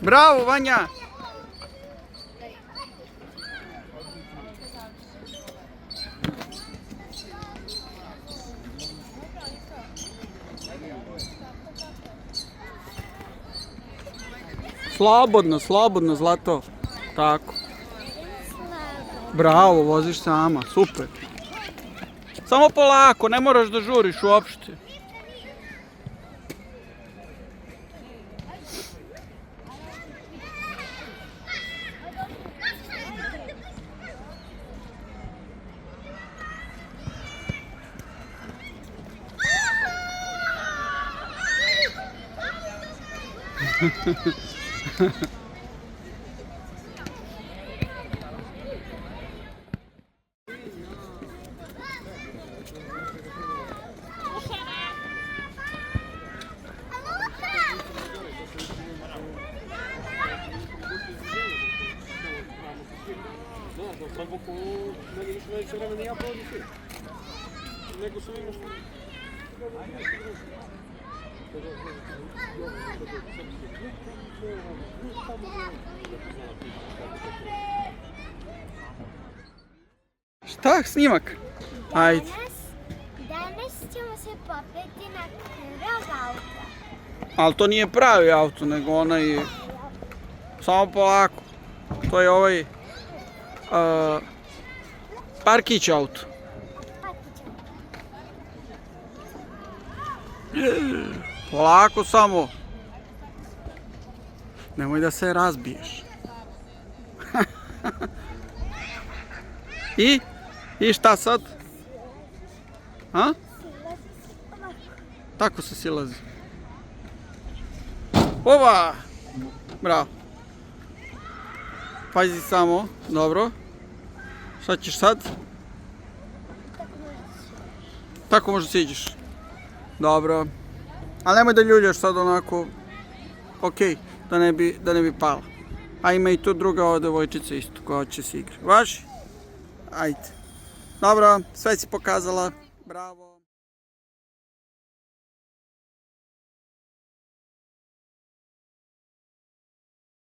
Bravo, Vanja! Slobodno, slobodno, Zlato. Tako. Bravo, voziš sama, super. Samo polako, ne moraš da žuriš uopšte. Šta, snimak? Ajde. Danas ćemo se popeti na krov auta. Ali to nije pravi auto, nego onaj... Samo polako. To je ovaj... Parkić auto. Polako samo. Nemoj da se razbiješ. I šta sad? A? Tako se silazi. Ova! Bravo. Pazi samo, dobro. Šta ćeš sad? Tako možda siđeš. Dobro. Ali nemoj da ljuljaš sad onako. Okej, da ne bi pala. A ima i tu druga devojčica isto koja će se igrati. Važi? Ajde. Dobro, sve si pokazala. Bravo.